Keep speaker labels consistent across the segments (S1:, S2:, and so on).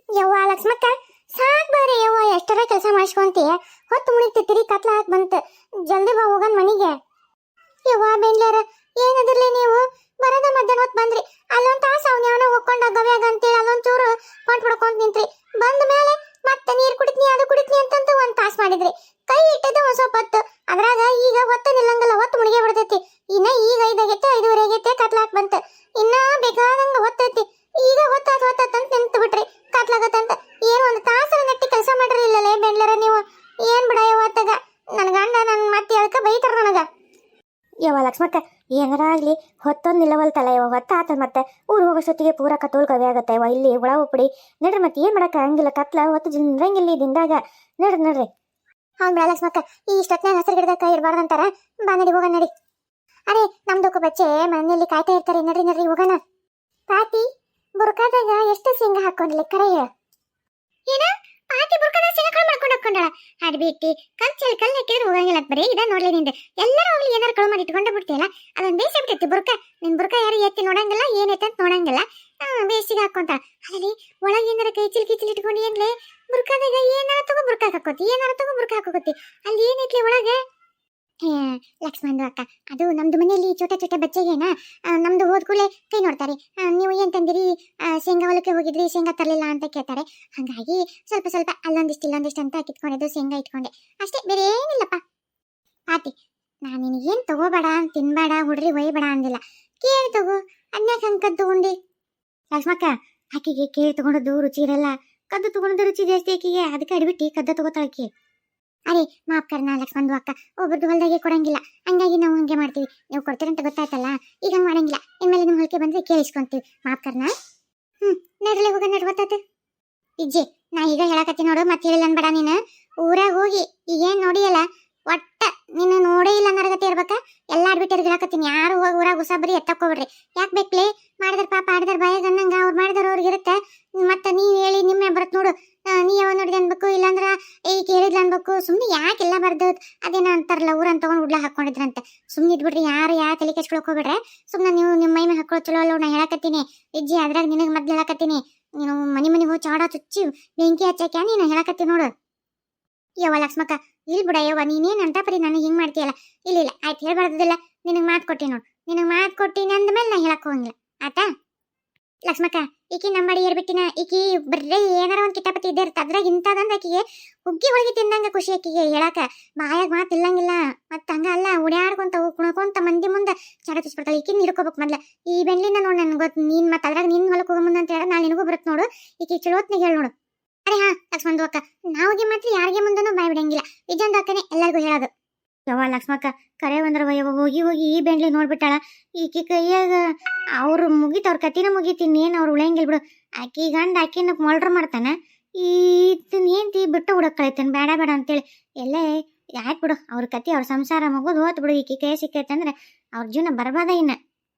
S1: ಯವ್ವ ಲಕ್ಷ್ಮಕ್ಕ ಸಾಕ್ ಬಾರೆ ಯವ್ವ ಎಷ್ಟರ ಕೆಲಸ ಮಾಡಿಸ್ಕೊಂತೀಯ ಹೊತ್ತು ಮುಳಿತಿರಿ ಕತ್ಲ ಹಾಕ್ ಬಂತ ಜಲ್ದಿ ಬಾ ಹೋಗನ್ ಮನಿಗೆ ಯವ್ವ ಬೆಂಡ್ಲಾರ ಏನದಿರ್ಲಿ ನೀವು ಬರದ ಮಧ್ಯಾಹ್ನ ಹೊತ್ತು ಬಂದ್ರಿ ಅಲ್ಲೊಂದ್ ತಾಸ ಅವನ ಹೋಗ್ಕೊಂಡ ಗವ್ಯಾಗ ಅಂತೇಳಿ ಅಲ್ಲೊಂದ್ ಚೂರು ಪಂಟ್ ಹೊಡ್ಕೊಂಡ್ ನಿಂತ್ರಿ ಬಂದ ಮೇಲೆ ಮತ್ತೆ ನೀರ್ ಕುಡಿತ್ನಿ ಅದು ಕುಡಿತ್ನಿ ಅಂತಂತ ಒಂದ್ ತಾಸ ಮಾಡಿದ್ರಿ ಕೈ ಇಟ್ಟದ ಒಂದ್ ಸ್ವಲ್ಪ ಹೊತ್ತು ಅದ್ರಾಗ ಈಗ ಹೊತ್ತು ನಿಲ್ಲಂಗಲ್ಲ ಹೊತ್ತು ಮುಳುಗೆ ಬಿಡ್ತೈತಿ ಇನ್ನ ಈಗ 5 ಆಗೈತೆ 5:30 ಆಗೈತೆ ಕತ್ಲ ಹಾಕ್ ಬಂತ ಇನ್ನ ಬೇಕಾದಂಗ ಹೊತ್ತೈತಿ ಈಗ ಹೊತ್ತಾತ ನಿಂತು ಬಿಟ್ರಿ ಕತ್ಲಾಗತ್ತಂತ ಏನ್ ಒಂದ್ ತಾಸ ನೆಟ್ಟಿ ಕೆಲಸ ಮಾಡ್ರಿ ಇಲ್ಲಲೇ ಬೆಂಡ್ಲರ ನೀವು ಏನ್ ಬಿಡ ಇವತ್ತಾಗ ನನ್ ಗಂಡ ನನ್ ಮತ್ತೆ ಅದಕ್ಕ ಬೈತಾರ ನನಗ ಯವ್ವ ಲಕ್ಷ್ಮಕ್ಕ ಏನಾರ ಆಗ್ಲಿ ಹೊತ್ತೊಂದು ನಿಲ್ಲವಲ್ತಲ್ಲ ಯವ್ವ ಹೊತ್ತಾತ ಮತ್ತೆ ಊರ್ ಹೋಗೋಷ್ಟೊತ್ತಿಗೆ ಪೂರ ಕತ್ತೋಲ್ ಕವೆ ಆಗತ್ತೆ ಯವ್ವ ಇಲ್ಲಿ ಒಳ ಉಪ್ಪಡಿ ನಡ್ರಿ ಮತ್ತೆ ಏನ್ ಮಾಡಕ್ಕ ಹಂಗಿಲ್ಲ ಕತ್ಲ ಹೊತ್ತು ಜಿಂದ್ರಂಗಿಲ್ಲ ದಿಂದಾಗ ನಡ್ರಿ ಹೌದ್ ಬಿಡ ಲಕ್ಷ್ಮಕ್ಕ ಈ ಇಷ್ಟೊತ್ತಿನ ಹಸಿರು ಗಿಡದ ಇರ್ಬಾರ್ದಂತಾರ ಬಾ ನಡಿ ಹೋಗೋಣ ನಡಿ ಅರೆ ನಮ್ದೊಕ್ಕ ಬಚ್ಚೆ ಮನೆಯಲ್ಲಿ ಕಾಯ್ತಾ ಇರ್ತಾರೆ ನಡ್ರಿ ಹೋಗೋಣ ಪಾತಿ ಬುರ್ಕಾದಾಗ ಎಷ್ಟು ಶೇಂಗಾ ಹಾಕೊಂಡ್ಲಿ ಕರೆ ಹೇಳ ಏನ ಪಾತಿ ಬುರ್ಕಾದಾಗ ಶೇಂಗಾ ಮಾಡ್ಕೊಂಡು ಹಾಕೊಂಡಳ ಅಡ್ಬಿಟ್ಟಿ ಕಲ್ ಹಾಕಿದ್ರೆ ಹೋಗಂಗಿಲ್ಲ ಬರೀ ಇದ ನೋಡ್ಲಿ ನಿಂದ ಎಲ್ಲರೂ ಹೋಗ್ಲಿ ಏನಾರು ಕಳು ಮಾಡಿ ಇಟ್ಕೊಂಡ ಬಿಡ್ತಿಯಲ್ಲ ಅದೊಂದ್ ಬೇಸಿ ಬಿಟ್ಟೈತಿ ಬುರ್ಕ ನಿನ್ ಬುರ್ಕ ಯಾರು ಎತ್ತಿ ನೋಡಂಗಿಲ್ಲ ಏನೈತೆ ಅಂತ ನೋಡಂಗಿಲ್ಲ ಬೇಸಿಗೆ ಹಾಕೊಂತಾಳ ಅಲ್ಲಿ ಒಳಗೆ ಏನಾರ ಕೈ ಕಿಚಿಲ್ ಇಟ್ಕೊಂಡು ಏನ್ಲೆ ಬುರ್ಕಾದಾಗ ಏನಾರ ತಗೋ ಬುರ್ಕ ಹಾಕೋತಿ ಅಲ್ಲಿ ಏನೈತ್ಲಿ ಒಳಗೆ ಲಕ್ಷ್ಮಣ್ ಅಕ್ಕ ಅದು ನಮ್ದು ಮನೆಯಲ್ಲಿ ಚೋಟ ಬಚ್ಚೆಗೇನ ನಮ್ದು ಹೋದ್ಕೂಲೆ ಕೈ ನೋಡ್ತಾರೆ ನೀವು ಏನ್ ತಂದಿರಿ ಶೇಂಗಾ ಹೊಲಕ್ಕೆ ಹೋಗಿದ್ರಿ ಶೇಂಗಾ ತರಲಿಲ್ಲ ಅಂತ ಕೇಳ್ತಾರೆ ಹಾಗಾಗಿ ಸ್ವಲ್ಪ ಅಲ್ಲೊಂದಿಷ್ಟು ಇಲ್ಲೊಂದಿಷ್ಟು ಅಂತ ಕಿತ್ಕೊಂಡಿದ್ದು ಶೇಂಗಾ ಇಟ್ಕೊಂಡೆ ಅಷ್ಟೇ ಬೇರೆ ಏನಿಲ್ಲಪ್ಪ ಆತಿ ನಾನು ನಿನಗೇನ್ ತಗೋಬೇಡ ತಿನ್ಬೇಡ ಹುಡ್ರಿ ಒಯ್ಬೇಡ ಅಂದಿಲ್ಲ ಕೇಳಿ ತಗೋ ಅನ್ಯಾಕ ಹಂಗ್ ಕದ್ದು ತಗೊಂಡಿ ಲಕ್ಷ್ಮಕ್ಕ ಆಕಿಗೆ ಕೇಳಿ ತಗೊಂಡದ್ದು ರುಚಿ ಇರಲ್ಲ ಕದ್ದು ತಗೊಂಡದ್ದು ರುಚಿ ಜಾಸ್ತಿ ಆಕಿಗೆ ಅದಕ್ಕೆ ಅಡ್ಬಿಟ್ಟು ಕದ್ದು ತಗೋತಾಳಕಿ ಅರೆ ಮಾಪ್ ಕರ್ನ ಲಕ್ಷ್ಮಣ್ ಅಕ್ಕ ಒಬ್ಬರದ್ದು ಹೊಲದಾಗೆ ಕೊಡಂಗಿಲ್ಲ ಹಂಗಾಗಿ ನಾವು ಹಂಗೆ ಮಾಡ್ತೀವಿ ನೀವು ಕೊಡ್ತೀರಂತ ಗೊತ್ತಾಯ್ತಲ್ಲ ಈಗ ಹಂಗೆ ಮಾಡಂಗಿಲ್ಲ ಇನ್ಮೇಲೆ ನಿಮ್ಮ ಹೊಲಕ್ಕೆ ಬಂದ್ರೆ ಕೇಳಿಸ್ಕೊಂತೀವಿ ಮಾಪ್ ಕರ್ನ ನಡ್ರಲೆ ಹೋಗ ಗೊತ್ತಾಯ್ತು ಇಜ್ಜಿ ನಾ ಈಗ ಹೇಳಕತ್ತಿ ನೋಡು ಮತ್ತೆ ಹೇಳಿಲ್ಲ ಅನ್ಬೇಡ ನೀನು ಊರಾಗ ಹೋಗಿ ಈಗೇನ್ ನೋಡಿಯಲ್ಲ ಒಟ್ಟ ನೀನು ನೋಡೇ ಇಲ್ಲ ಅನ್ನರ್ಗತಿ ಇರ್ಬೇಕ ಎಲ್ಲ ಆಡ್ಬಿಟ್ಟು ಗಿಡಕತ್ತೀನಿ ಯಾರು ಹೋಗಿ ಊರಾಗ ಉಸಾಬರಿ ಎತ್ತಕೋಬಿಡ್ರಿ ಯಾಕೆ ಬೇಕ್ಲಿ ಮಾಡಿದ್ರ ಪಾಪ ಆಡಿದ್ರ ಬಾಯಾಗ ಅನ್ನಂಗ ಅವ್ರು ಮಾಡಿದ್ರ ಅವ್ರಿಗೆ ಇರುತ್ತೆ ಮತ್ತೆ ನೀವ್ ಹೇಳಿ ನಿಮ್ಮೆ ಬರತ್ ನೋಡು ನೀ ಯಾವ ನೋಡಿದೆ ಅನ್ಬೇಕು ಇಲ್ಲಾಂದ್ರ ಈಗ ಹೇಳಿದ್ಲ ಅನ್ಬೇಕು ಸುಮ್ನೆ ಯಾಕೆಲ್ಲ ಬರ್ದು ಅದೇನ ಅಂತಾರಲ್ಲ ಊರನ್ ತಗೊಂಡ್ ಉಡ್ಲ ಹಾಕೊಂಡಿದ್ರಂತೆ ಸುಮ್ನೆ ಇದ್ಬಿಡ್ರಿ ಯಾರು ತಲೆ ಕೆಚ್ಕೊಳಕ್ ಹೋಗ್ಬಿಡ್ರೆ ಸುಮ್ನೆ ನೀವು ನಿಮ್ಮ ಮೈ ಮೇಲೆ ಹಾಕೊಳ್ಳೋ ಚಲೋ ಅಲ್ಲ ನಾ ಹೇಳಕತ್ತೀನಿ ಇಜ್ಜಿ ಅದ್ರಾಗ ನಿನಗ್ ಮೊದ್ಲು ಹೇಳಕತ್ತೀನಿ ನೀನು ಮನಿ ಹೋಗಿ ಚಾಡ ಚುಚ್ಚಿ ಬೆಂಕಿ ಹಚ್ಚಾಕ್ಯಾ ನೀನು ಹೇಳಕತ್ತೀನಿ ನೋಡು ಯವ್ವ ಲಕ್ಷ್ಮಕ್ಕ ಇಲ್ ಬಿಡ ಯವ್ವ ನೀನೇನ್ ಅಂತ ಪರಿ ನನಗೆ ಹಿಂಗ್ ಮಾಡ್ತೀಯಲ್ಲ ಇಲ್ಲ ಆಯ್ತು ಹೇಳ್ಬಾರ್ದಿಲ್ಲ ನಿನಗ್ ಮಾತು ಕೊಟ್ಟಿ ನೋಡು ನಿನಗ್ ಮಾತು ಕೊಟ್ಟಿನಿ ಅಂದ್ಮೇಲೆ ನಾ ಹೇಳಕ್ ಹೋಗಿಲ್ಲ ಆತಾ ಲಕ್ಷ್ಮಕ್ಕ ಈಕಿ ನಮ್ಮಡಿ ಏರ್ಬಿಟ್ಟಿನ ಈಕಿ ಬರ್ರೇ ಏನಾರ ಒಂದ್ ಕಿತಾಪತಿ ಇದ್ದೇ ಇರ್ತ ಅದ್ರಾಗ ಇಂಥದಂದ್ರೆ ಆಕಿಗೆ ಹುಗ್ಗಿ ಹೊಳಗಿ ತಿಂದಂಗ ಖುಷಿ ಆಕಿಗೆ ಹೇಳಕ ಬಾಯಾಗ ಮಾತು ಇಲ್ಲಂಗಿಲ್ಲ ಮತ್ತ ಹಂಗ ಅಲ್ಲ ಉಡ್ಯಾಡ್ಕೊಂತ ಕುಣ್ಕೊಂತ ಮಂದಿ ಮುಂದೆ ಚಡ ತುಸ್ಬಿಡ್ತಾಳೆ ಈಕಿನ್ ಹಿಡ್ಕೋಬೇಕು ಮೊದ್ಲ ಈ ಬೆಳ್ಳಿನ ನೋಡ್ ನನ್ ಗೊತ್ತು ನೀನ್ ಮತ್ತ ಅದ್ರಾಗ ನಿನ್ ಹೊಲಕ್ ಹೋಗ ಮುಂದೆ ಅಂತ ಹೇಳ ನಾಳೆ ನಿನಗೂ ಬರುತ್ತೆ ನೋಡು ಈಕಿ ಚಲೋತ್ನಾಗ ಹೇಳಿ ನೋಡು ಅರೆ ಲಕ್ಷ್ಮಣ್ ಅಕ್ಕ ನಾವಿಗೆ ಮಾತ್ರ ಯಾರಿಗೆ ಮುಂದನೂ ಬಾಯ್ ಬಿಡಂಗಿಲ್ಲ ಇದೊಂದು ಅಕ್ಕನೆ ಎಲ್ಲರಿಗೂ ಹೇಳೋದು ಯವ್ವ ಲಕ್ಷ್ಮಕ್ಕ ಕರೆ ಬಂದ್ರ ಯವ್ವ ಹೋಗಿ ಈ ಬೆಂಡ್ಲಿ ನೋಡ್ಬಿಟ್ಟಾಳ ಈಕಿ ಕೈಯಾಗ ಅವ್ರು ಮುಗೀತ್ ಕತಿನ ಮುಗೀತೀನಿ ಏನ್ ಅವ್ರು ಉಳಿಯಂಗಿಲ್ ಬಿಡು ಆಕಿ ಗಂಡ ಆಕಿನ ಮೊಲ್ಡ್ರ್ ಮಾಡ್ತಾನ ಏನ್ತಿ ಬಿಟ್ಟು ಹುಡಕ್ಕಳೈತೇನ್ ಬೇಡ ಅಂತೇಳಿ ಎಲ್ಲೇ ಯಾಕೆ ಬಿಡು ಅವ್ರ ಕತಿ ಅವ್ರ ಸಂಸಾರ ಮಗುದು ಹೋತ್ ಬಿಡು ಈಕಿ ಕೈ ಸಿಕ್ಕೈತಂದ್ರೆ ಅವ್ರ ಜೀವನ ಬರ್ಬಾದ ಇನ್ನ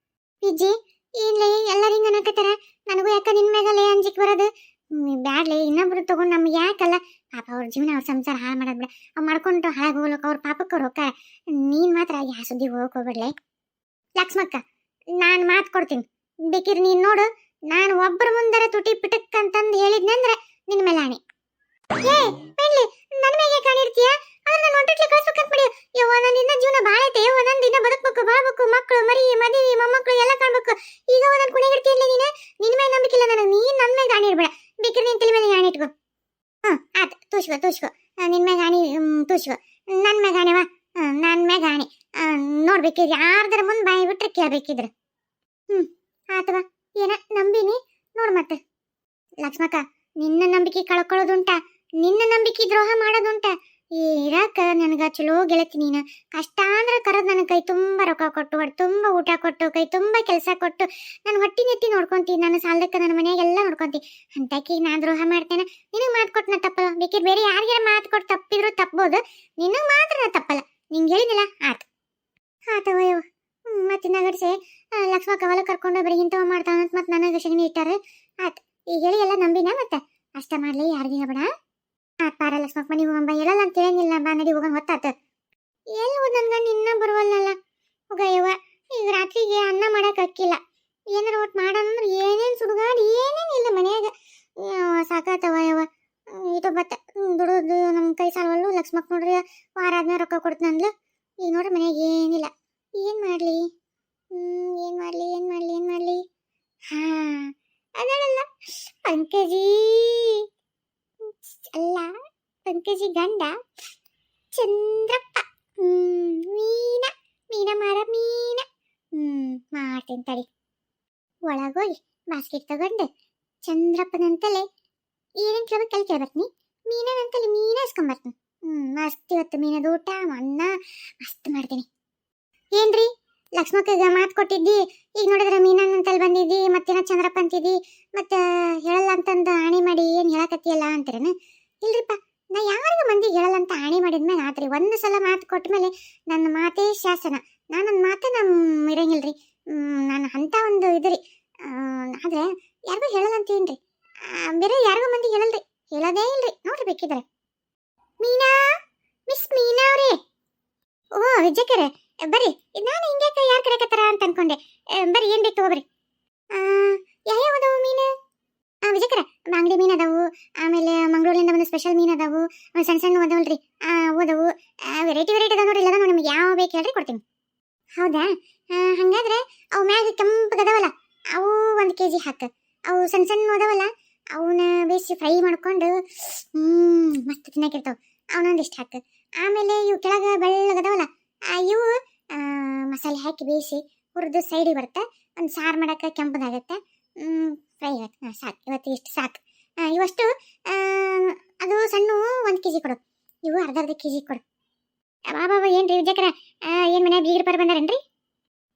S1: ವಿಜಿ ಏನ್ಲೇ ಎಲ್ಲರೂ ಹಿಂಗ ಅನ್ನಕತ್ತಾರ ನನಗೂ ಯಾಕ ನಿನ್ ಮ್ಯಾಗಲೇ ಅಂಜಿಕ್ ಬರೋದು ಬ್ಯಾಡ್ಲಿ ಇನ್ನೊಬ್ರು ತಗೊಂಡ್ ನಮ್ಗೆ ಯಾಕಲ್ಲ ಪಾಪ ಅವ್ರ ಜೀವನ ಅವ್ರ ಸಂಸಾರ ಹಾಳು ಮಾಡೋದ್ ಬಿಡ ಅವ್ರು ಮಾಡ್ಕೊಂಡು ಹಾಳಾಗಿ ಹೋಗ್ಲಕ್ಕ ಅವ್ರ ಪಾಪಕ್ಕೆ ಅವ್ರು ಹೋಗ್ತಾರ ನೀನ್ ಮಾತ್ರ ಯಾ ಸುದ್ದಿ ಹೋಗಕ್ ಹೋಗ್ಬಿಡ್ಲೆ ಲಕ್ಷ್ಮಕ್ಕ ನಾನ್ ಮಾತು ಕೊಡ್ತೀನಿ ಬೇಕಿರ್ ನೀನ್ ನೋಡು ನಾನು ಒಬ್ಬರ ಮುಂದರ ತುಟಿ ಪಿಟಕ್ ಅಂತಂದು ಹೇಳಿದ್ನಂದ್ರೆ ನಿನ್ ಮೇಲೆ ಆಣೆ ಏ ಬೆಳ್ಳಿ ನನ್ನ ಮೇಲೆ ಕಾಣಿರ್ತೀಯ ಅದನ್ನ ನೋಟಟ್ಲೆ ಕಳ್ಸ್ಬೇಕಂತ ಮಾಡಿ ಯವ್ವ ನನ್ನ ಜೀವನ ಬಾಳ ಐತೆ ಯವ್ವ ನಂದು ಇನ್ನ ಬದುಕಬೇಕು ಬಾಳ್ಬೇಕು ಮಕ್ಕಳು ಮರಿ ಮದುವೆ ಮೊಮ್ಮಕ್ಕಳು ಎಲ್ಲ ಕಾಣ್ಬೇಕು ಈಗ ಒಂದೊಂದು ಕುಣಿಗಿರ್ತೀಯಲ್ಲ ನಿನ್ನ ಮೇಲೆ ನಂಬಿಕಿಲ್ಲ ನನಗೆ ನೀನ್ ನನ್ನ ಮೇಲೆ ಕಾಣಿರ್ಬೇಡ ಬೇಕಿದ್ರೆ ನಿನ್ ತಲೆ ಮೇಲೆ ಗಾಣಿ ಇಟ್ಕೋ ಆತ ತೂಸ್ಕೋ ನಿನ್ ಮ್ಯಾಗ ಗಾಣಿ ತೂಸ್ಕೋ ನನ್ ಮ್ಯಾಗ ಗಾಣಿವ ನನ್ ಮ್ಯಾಗ ಗಾಣಿ ನೋಡ್ಬೇಕಿದ್ರೆ ಯಾರ್ದರ ಮುಂದೆ ಬಾಯಿ ಬಿಟ್ರೆ ಕೇಳ್ಬೇಕಿದ್ರೆ ಆತವ ಏನ ನಂಬಿನಿ ನೋಡ್ ಮತ್ತೆ ಲಕ್ಷ್ಮಕ್ಕ ನಿನ್ನ ನಂಬಿಕೆ ಕಳ್ಕೊಳ್ಳೋದುಂಟ ನಿನ್ನ ನಂಬಿಕೆ ದ್ರೋಹ ಮಾಡೋದುಂಟ ಇರಾಕ ನನಗ ಚಲೋ ಗೆಳತಿ ನೀನು ಕಷ್ಟ ಅಂದ್ರೆ ಕರದ್ ನನ್ನ ಕೈ ತುಂಬಾ ರೊಕ್ಕ ಕೊಟ್ಟು ಹೊಟ್ಟೆ ತುಂಬಾ ಊಟ ಕೊಟ್ಟು ಕೈ ತುಂಬಾ ಕೆಲಸ ಕೊಟ್ಟು ನಾನು ಹೊಟ್ಟಿ ನೆತ್ತಿ ನೋಡ್ಕೊಂತೀನಿ ನನ್ನ ಸಾಲದಕ್ಕ ನನ್ನ ಮನೆಯಾಗೆಲ್ಲ ನೋಡ್ಕೊಂತೀನಿ ಅಂತಕಿ ನಾ ದ್ರೋಹ ಮಾಡ್ತೇನೆ ನಿನಗೆ ಮಾತು ಕೊಟ್ಟು ನಾ ತಪ್ಪಲ್ಲ ಬೇಕಿದ್ರೆ ಬೇರೆ ಯಾರಿಗಾರ ಮಾತು ಕೊಟ್ಟು ತಪ್ಪಿದ್ರು ತಪ್ಪಬಹುದು ನಿನಗೆ ಮಾತ್ರ ನಾ ತಪ್ಪಲ್ಲ ನಿಂಗೆ ಹೇಳಿದಿಲ್ಲ ಆತವಯ್ಯವ ಮತ್ತೆ ನಗಡ್ಸೆ ಲಕ್ಷ್ಮಕ್ಕ ಹೊಲ ಕರ್ಕೊಂಡು ಬರೀ ಇಂಥವ ಮಾಡ್ತಾವಂತ ಮತ್ತೆ ನನಗೆ ಶಗಣಿ ಇಟ್ಟಾರ ಈಗ ಹೇಳಿ ಎಲ್ಲ ನಂಬಿನ ಮತ್ತೆ ಅಷ್ಟ ಮಾಡ್ಲಿ ಯಾರಿಗೆ ಹೇಳ್ಬೇಡ ಪಾರ ಲಕ್ಷ್ಮಕ್ಕ ಮನೆಗೆ ಹೋಗಂಬ ಹೇಳಲ್ಲ ಅಂತ ಹೇಳಿಲ್ಲ ಬಾ ನಡಿ ಹೋಗಂಗ ಹೊತ್ತಾತ ಎಲ್ಲಿ ಹೋದ್ ನನ್ ಗಂಡ ಇನ್ನ ಬರುವಲ್ಲಲ್ಲ ಹೋಗಯ್ಯವ ಈಗ ರಾತ್ರಿಗೆ ಅನ್ನ ಮಾಡಕ್ ಅಕ್ಕಿಲ್ಲ ಏನಾರ ಒಟ್ಟು ಮಾಡಂದ್ರೆ ಏನೇನ್ ಸುಡುಗಾಡಿ ಏನೇನ್ ಇಲ್ಲ ಮನ್ಯಾಗ ಸಾಕಾತವ ಯವ್ವ. ಇದು ಬತ್ತ ದುಡಿದು ನಮ್ಮ ಕೈ ಸಾಲವಲ್ಲು. ಲಕ್ಷ್ಮಕ್ ನೋಡ್ರಿ ವಾರ ಆದ್ಮೇಲೆ ರೊಕ್ಕ ಕೊಡ್ತಂದ್ಲು. ಈಗ ನೋಡ್ರಿ ಮನ್ಯಾಗ ಏನಿಲ್ಲ. ಏನ್ ಮಾಡ್ಲಿ? ಏನ್ ಮಾಡ್ಲಿ? ಹಾ, ಅದಲ್ಲ ಪಂಕಜಿ. ಅಲ್ಲ, ಪಂಕಜಿ ಗಂಡ ಚಂದ್ರಪ್ಪ. ಮೀನ ಮಾರ ಮೀನ. ಮಾಡ್ತೀನಿ ತಡಿ. ಒಳಗೋಗಿ ಬಾಸ್ಕೆಟ್ ತಗೊಂಡು ಚಂದ್ರಪ್ಪನಂತಲೇ ಏನೇನು ಕೇಳ್ಬೇಕಲ್ಲಿ ಕೇಳ್ಬರ್ತೀನಿ. ಮೀನಂತಲೇ ಮೀನ ಇಸ್ಕೊಂಬರ್ತೀನಿ. ಮಸ್ತ್ ಇವತ್ತು ಮೀನದ ಊಟ ಅನ್ನ ಮಸ್ತ್ ಮಾಡ್ತೀನಿ. ಏನ್ರಿ ಲಕ್ಷ್ಮಕ್ಕಗ ಮಾತು ಕೊಟ್ಟಿದ್ದಿ, ಈಗ ನೋಡಿದ್ರೆ ಮೀನಂತಲ್ಲಿ ಬಂದಿದ್ದಿ, ಮತ್ತೇನೋ ಚಂದ್ರಪ್ಪ ಅಂತಿದ್ದಿ, ಮತ್ತೆ ಹೇಳಲ್ಲ ಅಂತಂದು ಆಣೆ ಮಾಡಿ ಏನು ಹೇಳಕತ್ತಿಯಲ್ಲ ಅಂತಾರೇನು? ಇಲ್ರಿಪ್ಪ, ನಾ ಯಾರಿಗೂ ಮಂದಿಗೆ ಹೇಳಲ್ಲ ಅಂತ ಆಣೆ ಮಾಡಿದ್ಮೇಲೆ ಆತ್ರಿ. ಒಂದು ಸಲ ಮಾತು ಕೊಟ್ಟ ಮೇಲೆ ನನ್ನ ಮಾತೇ ಶಾಸನ. ನನ್ನ ಮಾತು ನಮ್ಮ ಇರಂಗಿಲ್ರಿ. ನಾನು ಅಂತ ಒಂದು ಇದ್ರಿ. ಆದ್ರೆ ಯಾರಿಗೂ ಹೇಳಲ್ಲ ಅಂತೀನ್ರಿ. ಬೇರೆ ಯಾರಿಗೂ ಮಂದಿಗೆ ಹೇಳಲ್ರಿ, ಹೇಳೋದೇ ಇಲ್ರಿ. ನೋಡ್ರಿ ಬೇಕಿದ್ರೆ. ಮೀನಾ, ಮಿಸ್ ಮೀನಾ ಅವ್ರಿ. ಓ ವಿಜಯಕರೆ ಬರ್ರಿ. ನಾನು ಹಿಂಗ್ಯಾಕೆ ಯಾರು ಕರೆಕತ್ತಾರ ಅಂತ ಅನ್ಕೊಂಡೆ. ಬರ್ರಿ, ಏನ್ ಬೇಕು ತಗೋಬ್ರಿ. ಯಾವ ಅದಾವು ಮೀನು? ವಿಜಯಕರ ಬಾಂಗಡಿ ಮೀನು ಅದಾವು, ಆಮೇಲೆ ಮಂಗಳೂರಿನಿಂದ ಒಂದು ಸ್ಪೆಷಲ್ ಮೀನು ಅದಾವು, ಸಣ್ಣ ಸಣ್ಣ ಅದಾವಲ್ರಿ. ಓದವು ವೆರೈಟಿ ಅದಾವ ನೋಡ್ರಿ. ಇಲ್ಲ ನಿಮ್ಗೆ ಯಾವ ಬೇಕು ಹೇಳ್ರಿ ಕೊಡ್ತೀನಿ. ಹೌದಾ? ಹಂಗಾದ್ರೆ ಅವು ಮ್ಯಾಗ ಕೆಂಪಗದವಲ್ಲ ಅವು 1 kg ಹಾಕ. ಅವು ಸಣ್ಣ ಸಣ್ಣ ಅದಾವಲ್ಲ ಅವನ್ನ ಬೇಯಿಸಿ ಫ್ರೈ ಮಾಡ್ಕೊಂಡು ಮಸ್ತ್ ತಿನ್ನಕಿರ್ತಾವ. ಅವನೊಂದಿಷ್ಟು ಹಾಕ. ಆಮೇಲೆ ಇವು ಕೆಳಗೆ ಬೆಳ್ಳಗದವಲ್ಲ ಇವು ಮಸಾಲೆ ಹಾಕಿ ಬೇಯಿಸಿ ಹುರಿದು ಸೈಡಿಗೆ ಬರುತ್ತೆ. ಒಂದು ಸಾರು ಮಾಡೋಕೆ ಕೆಂಪದಾಗತ್ತೆ, ಫ್ರೈ ಆಗುತ್ತೆ. ಸಾಕು, ಇವತ್ತು ಇಷ್ಟು ಸಾಕು. ಇವಷ್ಟು ಅದು ಸಣ್ಣ 1 kg ಕೊಡು. ಇವು ಅರ್ಧ kg ಕೊಡು. ಬಾಬಾ ಏನ್ರಿ ವಿಜಯಕರ, ಏನು ಮನೆ ಬೀಗ್ರ ಪಾರ ಬಂದಾರೇನ್ರಿ?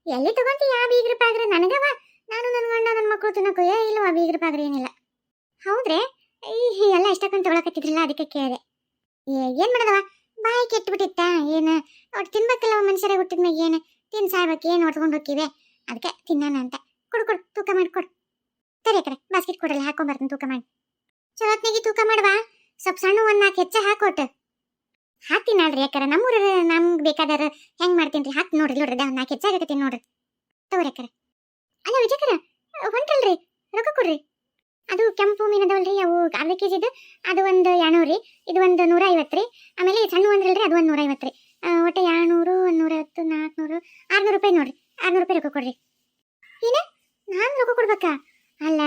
S1: ಎಲ್ಲಿ ತಗೊಂತಿ ಯಾವ ಬೀಗ್ರ ಪಾಗ್ರ? ನನಗವ, ನಾನು ನನ್ನ ಗಂಡ ನನ್ನ ಮಕ್ಕಳು ತಿನ್ನೋಕೆ ಇಲ್ಲವಾ ಬೀಗ್ರ ಪಾಗ್ರ? ಏನಿಲ್ಲ. ಹೌದ್ರೆ ಎಲ್ಲ ಇಷ್ಟಕ್ಕೊಂದು ತೊಗೊಳಕತ್ತಿದ್ರಲ್ಲ, ಅದಕ್ಕೆ ಕೇಳಿದೆ. ಏನು ಮಾಡೋದವ, ಬಾಯಿ ಕೆಟ್ಟುಬಿಟ್ಟಿತ್ತ ಏನು? ಒಟ್ಟು ತಿನ್ಬೇಕಲ್ಲ ಮನುಷ್ಯರೇ ಹುಟ್ಟಿದ್ಮ್ಯಾಗ. ಏನು ತಿನ್ ಸಾಯ್ಬೇಕು, ಏನು ಹೊಡ್ಕೊಂಡು ಹೋಗಿವೆ, ಅದಕ್ಕೆ ತಿನ್ನೋಣ ಅಂತ. ಕೊಡು ತೂಕ ಮಾಡಿಕೊಡು. ಸರಿ ಕರೆ ಬಾಸ್ಕೆಟ್ ಕೊಡಲ್ಲ, ಹಾಕೊಂಬರ್ತೀನಿ ತೂಕ ಮಾಡಿ. ಚಲೋತ್ನಿಗೆ ತೂಕ ಮಾಡುವ. ಸ್ವಲ್ಪ ಸಣ್ಣ 1-4 ಹೆಚ್ಚ ಹಾಕೊಟ್ಟು ಹಾಕ್ತೀನಿ ನೋಡ್ರಿ. ಯಾಕಂದ್ರೆ ನಮ್ಮೂರ ನಮ್ಗೆ ಬೇಕಾದಾರ ಹೆಂಗೆ ಮಾಡ್ತೀನಿ ರೀ. ಹಾಕಿ ನೋಡ್ರಿ 4 ಹೆಚ್ಚಾಗತ್ತೀನಿ ನೋಡ್ರಿ. ತಗೋರಿ ಯಾಕರ. ಅಲ್ಲ ವಿಜಯಕರ ಹೊಂಟ್ರಲ್ರಿ, ರೊಕ್ಕ ಕೊಡ್ರಿ. ಅದು ಕೆಂಪು ಮೀನದವಲ್ರಿ, ಅವು ಅರ್ಧ kg ಅದು ಒಂದು 200 ರೀ, ಇದು ಒಂದು 150 ರೀ. ಆಮೇಲೆ ಸಣ್ಣ ಒಂದ್ರಲ್ರಿ, ಅದು ಒಂದು 150 ರೀ. ಒಟ್ಟು 200, 150, 400, 600 ರೂಪಾಯಿ ನೋಡ್ರಿ. 600 ರೂಪಾಯಿ ರೊಕ್ಕ ಕೊಡ್ರಿ. ಏನ ನಾನು ರೊಕ್ಕ ಕೊಡ್ಬೇಕಾ? ಅಲ್ಲ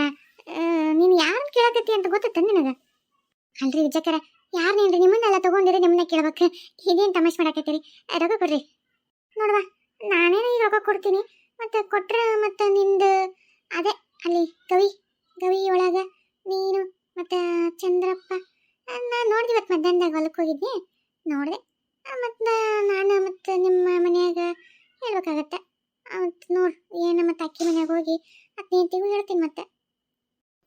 S1: ನೀನು ಯಾರನ್ನ ಕೇಳಕತ್ತಿ ಅಂತ ಗೊತ್ತ ನಿನಗ? ಅಲ್ರಿ ವಿಜಯಕರ, ಯಾರನ್ನೇನ್ರಿ ನಿಮ್ಮನ್ನೆಲ್ಲ ತಗೊಂಡಿರಿ, ನಿಮ್ಮನ್ನ ಕೇಳ್ಬೇಕು. ಇದೇನು ತಮಾಷೆ ಮಾಡಕತ್ತೀರಿ? ರೊಕ್ಕ ಕೊಡ್ರಿ. ನೋಡುವ, ನಾನೇನು ಈಗ ರೊಕ್ಕ ಕೊಡ್ತೀನಿ, ಮತ್ತೆ ಕೊಟ್ರೆ ಮತ್ತೆ ನಿಂದು ಅದೇ ಅಲ್ಲಿ ಗವಿ ಒಳಗ ನೀನು ಮತ್ತೆ ಚಂದ್ರಪ್ಪ ನಾನು ನೋಡಿದೆ. ಇವತ್ತು ಮಧ್ಯಾಹ್ನದಾಗ ಹೊಲಕ್ಕೆ ಹೋಗಿದ್ದೆ, ನೋಡಿದೆ. ಮತ್ತು ನಾನು ಮತ್ತು ನಿಮ್ಮ ಮನ್ಯಾಗ ಹೇಳ್ಬೇಕಾಗತ್ತೆ. ಮತ್ತು ನೋಡು ಏನು ಮತ್ತೆ ಅಕ್ಕಿ ಮನ್ಯಾಗ ಹೋಗಿ ಅತ್ನೇತಿಗೂ ಹೇಳ್ತೀನಿ. ಮತ್ತೆ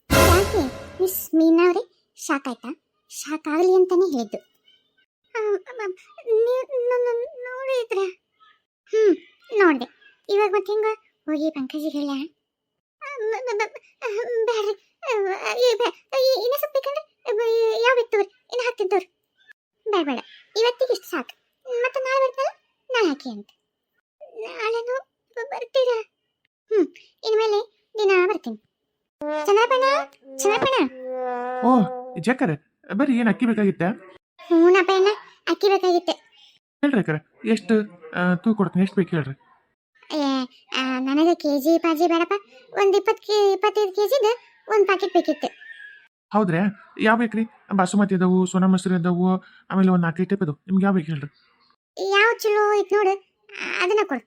S1: ಯಾಕೆ ಮಿಸ್ ಮೀನಾವ್ರಿ ಶಾಕ್ ಆಯ್ತಾ? ಶಾಕ್ ಆಗಲಿ ಅಂತಾನೆ ಹೇಳಿದ್ದು. ನೋಡಿದ್ರೆ ನೋಡಿದೆ. ಇವಾಗ ಮತ್ತೆ ಹಿಂಗ ಹೋಗಿ ಪಂಕಜಿಗೆ ಹೇಳ. ಬ್ಯಾಡ್ರಿ, ಇನ್ನ ಸ್ವಲ್ಪ ಬೇಕಂದ್ರೆ ಯಾವ ಬೇಕು ಇನ್ನು ಹಾಕ್ತೀನಿ ತೋರಿ. ಬೇಡ, ಇವತ್ತಿಗೆ ಇಷ್ಟು ಸಾಕು. ಮತ್ತೆ ನಾಳೆ ಬರ್ತಲ್ಲ, ನಾಳೆ ಹಾಕಿ ಅಂತ. ನಾಳೆನೂ ಬರ್ತೀರಾ? ಇನ್ಮೇಲೆ ದಿನ ಬರ್ತೀನಿ. ಚಂದ್ರಪ್ಪಣ್ಣ.
S2: ಓ ಜಕ್ಕರೆ ಬರ್ರಿ, ಏನು ಅಕ್ಕಿ ಬೇಕಾಗಿತ್ತ?
S1: ಹ್ಞೂನಪ್ಪಣ್ಣ, ಅಕ್ಕಿ ಬೇಕಾಗಿತ್ತು.
S2: ಹೇಳ್ರಿ ಅಕ್ಕರ, ಎಷ್ಟು ತೂ ಕೊಡ್ತೀನಿ, ಎಷ್ಟು ಬೇಕು ಹೇಳ್ರಿ.
S1: ನನಗೆ ಕೆಜಿ ಪಾಜಿ ಬೇಡಪ್ಪ, ಒಂದು 25 kg ಒಂದು ಪ್ಯಾಕೆಟ್ ಬೇಕಿತ್ತು.
S2: ಹೌದ್ರಿ, ಯಾವ ಬೇಕ್ರಿ? ಬಾಸುಮತಿ ಅದಾವು, ಸೋನಾ ಮಸೂರಿ ಅದಾವು, ಆಮೇಲೆ ಒಂದು 4 ಟೈಪ್ ಅದಾವು. ನಿಮ್ಗೆ ಯಾವ ಬೇಕು ಹೇಳ್ರಿ?
S1: ಯಾವ ಚಲೋ ಐತೆ ನೋಡು, ಅದನ್ನ ಕೊಡು.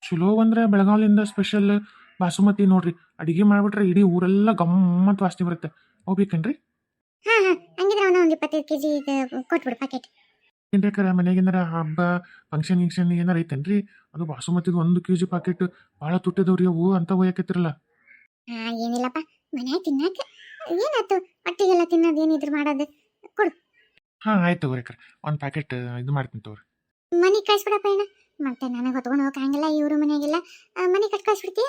S2: ಚಲೋ ಅಂದ್ರೆ ಬೆಳಗಾವಿಯಿಂದ ಸ್ಪೆಷಲ್ ಬಾಸುಮತಿ ನೋಡ್ರಿ. ಅಡಿಗೆ ಮಾಡಿಬಿಟ್ರೆ ಇಡೀ ಊರೆಲ್ಲ ಗಮ್ಮತ್ ವಾಸನೆ ಬರುತ್ತೆ. ಅವು ಬೇಕೇನ್ರಿ?
S1: ಹಾಂ ಹಂಗಿದ್ರೆ ಒಂದು 25 kg ಕೊಟ್ಬಿಡು ಪ್ಯಾಕೆಟ್.
S2: ಏನ್ರಿ ಅಕ್ಕರ, ಮನೆಯಾಗೇನಾರ ಹಬ್ಬ ಫಂಕ್ಷನ್ ಏನಾರ ಐತೇನ್ರಿ? ಅದು ಬಾಸುಮತಿದು 1 kg ಪ್ಯಾಕೆಟ್ ಭಾಳ ತುಟ್ಟಿದವ್ರಿ ಅವು ಅಂತ ಒಯ್ಯಾಕತ್ತಿರಲ್ಲ.
S1: ಏನಿಲ್ಲಪ್ಪ, ಮನ್ಯಾಗ ತಿನ್ನಾಕ ಏನಾಯ್ತು, ಹೊಟ್ಟಿಗೆಲ್ಲ ತಿನ್ನೋದು ಏನಿದ್ರು ಮಾಡೋದು. ಕೊಡು.
S2: ಹಾಂ ಆಯ್ತು ತಗೋರಿ ಅಕ್ಕರ, ಒಂದು ಪ್ಯಾಕೆಟ್ ಇದು ಮಾಡ್ತೀನಿ ತಗೋರಿ.
S1: ಮನೆ ಕಳಿಸ್ಬಿಡಪ್ಪ ಅಣ್ಣ, ಮತ್ತೆ ನನಗೆ ಹೊತ್ಕೊಂಡು ಹೋಗಂಗಿಲ್ಲ. ಇವರು ಮನೆಯಾಗಿಲ್ಲ, ಮನೆ ಕಟ್ ಕಳಿಸ್ಬಿಡ್ತೀಯ?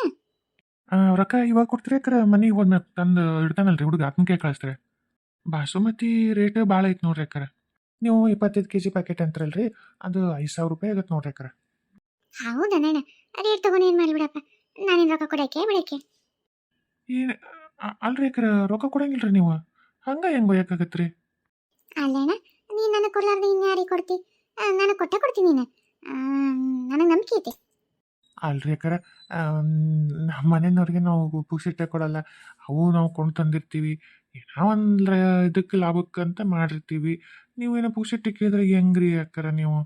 S2: ರೊಕ್ಕ ಇವಾಗ ಕೊಡ್ತೀರಿ ಅಕ್ಕರ? ಮನೆಗೆ ಹೋದ್ಮ್ಯಾಗ ತಂದು ಇಡ್ತಾನಲ್ರಿ ಹುಡುಗ, ಅದನ್ನ ಕೈ ಕಳಿಸ್ತಾರೆ. ಬಾಸುಮತಿ ರೇಟ್ ಭಾಳ ಐತೆ ನೋಡ್ರಿ ಅಕ್ಕರ. ನೀವು 25 kg ಪ್ಯಾಕೆಟ್ ಅಂತಾರಲ್ರಿ, ಅದು 5,000 ರೂಪಾಯಿ ಆಗತ್ತೆ ನೋಡ್ರಿ ಅಕ್ಕರ.
S1: ಹೌದಾ ಅಣ್ಣ, ರೇಟ್ ತಗೊಂಡು ಏನು ಮಾಡಿಬಿಡಪ್ಪ, ನಾನೇನು ರೊಕ್ಕ ಕೊಡೋಕೆ ಬಿಡೋಕೆ?
S2: ಏನು ಅಲ್ರಿ ಅಕ್ಕರ, ರೊಕ್ಕ ಕೊಡಂಗಿಲ್ರಿ ನೀವು. ಹಂಗೆ ಹೆಂಗೆ ಒಯ್ಯಕ್ಕಾಗತ್ತೆ?
S1: ಅಲ್ಲೇಣ, ನೀನು ನನಗೆ ಕೊಡ್ಲಾರ್ದೆ ಇನ್ನು ಯಾರಿಗೆ ಕೊಡ್ತಿ? ನನಗೆ ಕೊಟ್ಟೆ ಕೊಡ್ತೀನಿ ನೀನು. ನನಗೆ ನಂಬಿಕೆ ಐತಿ.
S2: ಅಲ್ರಿ ಯಾಕಂದ್ರೆ ನಮ್ಮ ಮನೆಯವ್ರಿಗೆ ನಾವು ಪುಕ್ಸಿಟ್ಟೆ ಕೊಡಲ್ಲ. ಅವು ನಾವು ಕೊಂಡು ತಂದಿರ್ತೀವಿ, ಏನೋ ಒಂದು ಇದಕ್ಕೆ ಲಾಭಕ್ಕಂತ ಮಾಡಿರ್ತೀವಿ. ನೀವೇನೋ ಪುಕ್ಸಿಟ್ಟೆ ಕೇಳಿದ್ರೆ ಹೆಂಗ್ರಿ ಯಾಕರ ನೀವು?